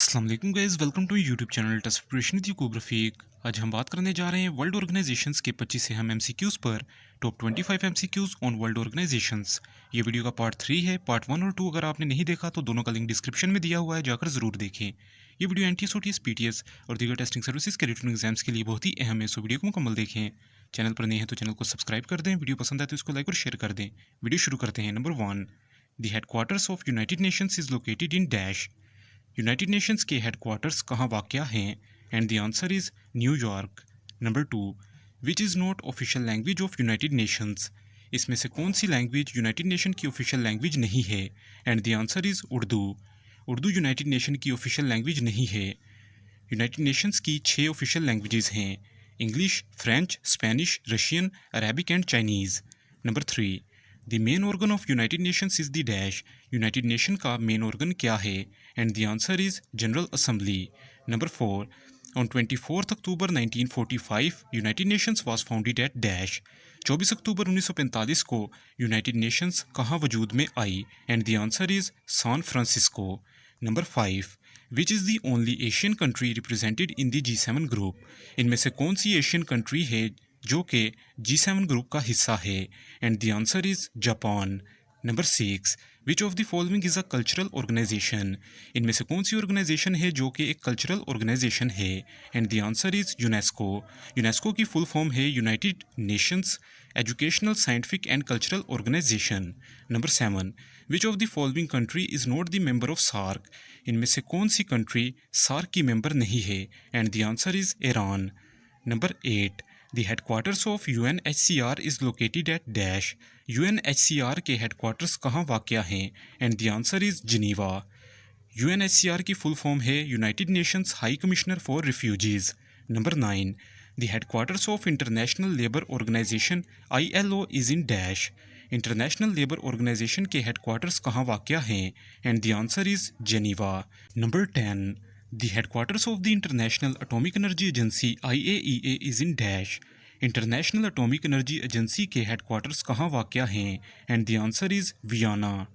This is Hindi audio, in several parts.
अस्सलाम वालेकुम guys, welcome to YouTube channel test preparation with Yaqub Rafiq. आज हम बात करने जा रहे हैं वर्ल्ड ऑर्गेनाइजेशंस के 25 से हम एमसीक्यूज पर top 25 MCQs on world organisations. ये वीडियो का पार्ट 3 है। पार्ट 1 और 2 अगर आपने नहीं देखा तो दोनों का लिंक डिस्क्रिप्शन में दिया हुआ है, जाकर जरूर देखें। ये वीडियो एनटीएस पीटीएस और दीगर टेस्टिंग सर्विसेज के रिटर्न एग्जाम्स के लिए बहुत ही अहम है, सो वीडियो को मुकम्मल देखें। चैनल पर नए हैं तो चैनल को सब्सक्राइब कर दें, वीडियो पसंद आए तो इसको लाइक और शेयर कर दें। वीडियो शुरू करते हैं। Number 1, the headquarters of United Nations is located in dash. United Nations के हेडक्वार्टर्स कहाँ वाक़या हैं? And the answer is New York. Number 2, which is not official language of United Nations. इसमें से कौन सी लैंग्वेज यूनाइटेड नेशन की ऑफिशियल लैंग्वेज नहीं है? And the answer is Urdu. Urdu United nation की ऑफिशियल लैंग्वेज नहीं है। यूनाइटेड नेशंस की 6 ऑफिशियल लैंग्वेजेस हैं: English, French, Spanish, Russian, Arabic and Chinese. Number 3, the main organ of United Nations is the dash. United Nation का मेन ऑर्गन क्या है? And the answer is General Assembly. Number 4, on 24 October 1945 United Nations was founded at dash. 24 अक्टूबर 1945 को यूनाइटेड नेशंस कहाँ वजूद में आई? And the answer is San Francisco. Number 5, which is the only Asian country represented in the G7 group. इनमें से कौन सी एशियन कंट्री है जो कि G7 ग्रुप का हिस्सा है? And the answer is Japan. Number 6, which of the following is a cultural organization. इनमें से कौन सी ऑर्गेनाइजेशन है जो कि एक कल्चरल ऑर्गेनाइजेशन है? And the answer is UNESCO. UNESCO की फुल फॉर्म है United Nations educational, scientific and cultural organization. Number 7, which of the following country is not the member of SAARC. इनमें से कौन सी कंट्री सार्क की मेंबर नहीं है? And the answer is Iran. Number 8, the headquarters of UNHCR is located at dash. UNHCR के हेडक्वार्टर्स कहाँ वाक़या हैं? And the answer is Geneva. UNHCR की फुल फॉर्म है United Nations High Commissioner for Refugees. Number 9, the headquarters of International Labour Organization ILO is in dash. International Labour Organization के हेडक्वार्टर्स कहाँ वाक़या हैं? And the answer is Geneva. Number 10, the headquarters of the international atomic energy agency IAEA is in dash. International atomic energy agency के हेडक्वार्टर्स कहाँ वाक़या हैं? And the answer is Vienna.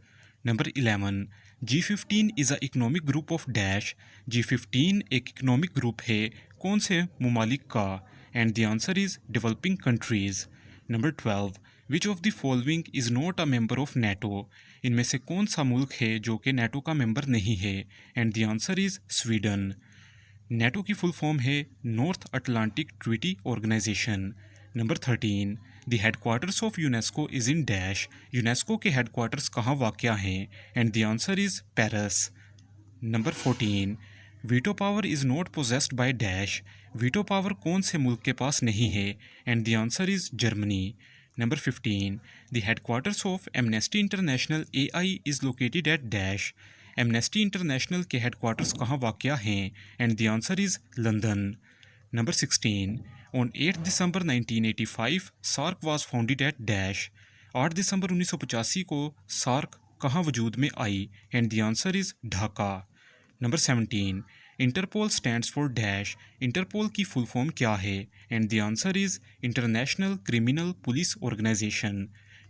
Number 11, G15 is a economic group of dash. G15 एक इकोनॉमिक ग्रुप है कौन से ममालिक का? And the answer is developing countries. Number 12, which of the following is not a member of NATO. इनमें से कौन सा मुल्क है जो कि नेटो का मेंबर नहीं है? And the answer is Sweden. NATO की फुल फॉर्म है North Atlantic Treaty Organization. Number 13, the headquarters of UNESCO is in dash. UNESCO के हेडक्वार्टर्स कहाँ वाक़या हैं? And the answer is Paris. Number 14, veto power is not possessed by dash. Veto power कौन से मुल्क के पास नहीं है? And the answer is Germany. Number 15, the headquarters of Amnesty International AI is located at dash. Amnesty International के हेडक्वार्टर्स कहाँ वाक़या हैं? And the answer is London. Number 16, on 8 December 1985 SAARC was founded at dash. 8 दिसंबर 1985 को सार्क कहाँ वजूद में आई? And the answer is Dhaka. Number 17, Interpol stands for dash. Interpol की फुल फॉर्म क्या है? And the answer is International Criminal Police Organization.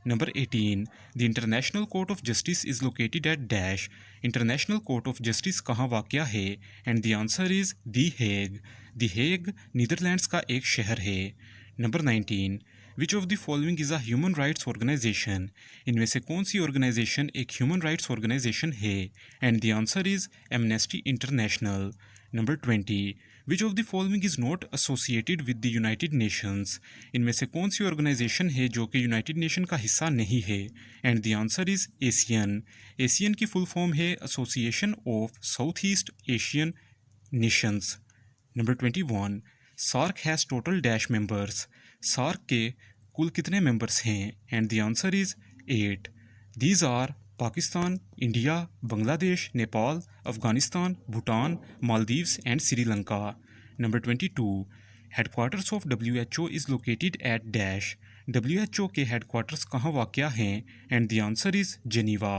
Number 18, the International Court of Justice is located at dash. International Court of Justice कहाँ वाक़या है? And the answer is the Hague. The Hague Netherlands का एक शहर है। Number 19, which of the following is a human rights organization. इनमें से कौन सी ऑर्गेनाइजेशन एक ह्यूमन राइट्स ऑर्गेनाइजेशन है? And the answer is Amnesty International. Number 20, which of the following is not associated with the United Nations. इनमें से कौन सी ऑर्गेनाइजेशन है जो कि यूनाइटेड नेशन का हिस्सा नहीं है? And the answer is ASEAN. ASEAN की फुल फॉर्म है Association of South East Asian Nations. Number 21, SAARC has total dash members. SAARC के कुल कितने मेंबर्स हैं? And the answer is 8। These are Pakistan, India, Bangladesh, Nepal, Afghanistan, Bhutan, Maldives and Sri Lanka. Number 22, headquarters of WHO is located at dash. WHO के हेडक्वार्टर्स कहाँ वाक़या हैं? And the answer is Geneva.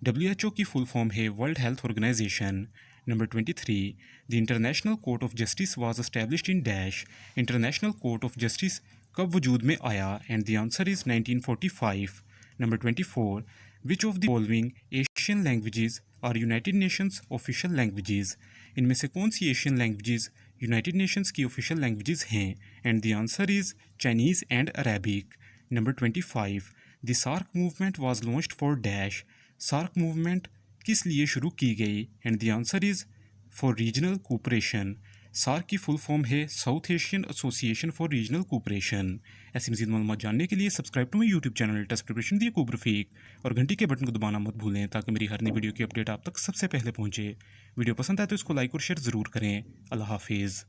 WHO की फुल फॉर्म है World Health Organization. Number 23, the International Court of Justice was established in dash. International Court of Justice कब वजूद में आया? And the answer is 1945। Number 24, which of the following Asian languages are United Nations official languages? इनमें से कौन सी एशियन लैंग्वेजेस यूनाइटेड नेशंस की ऑफिशियल लैंग्वेजेस हैं? And the answer is Chinese and Arabic. Number 25, the SAARC movement was launched for dash. SAARC movement किस लिए शुरू की गई? And the answer is for regional cooperation. SAARC की फुल फॉर्म है South Asian Association for regional Cooperation. ऐसी मज़ीद मालूमात जानने के लिए subscribe to my YouTube channel test preparation दी कोब्राफिक और घंटी के बटन को दबाना मत भूलें ताकि मेरी हर नई वीडियो की अपडेट आप तक सबसे पहले पहुंचे। वीडियो पसंद आए तो इसको लाइक और शेयर ज़रूर करें। अल्लाह हाफिज़।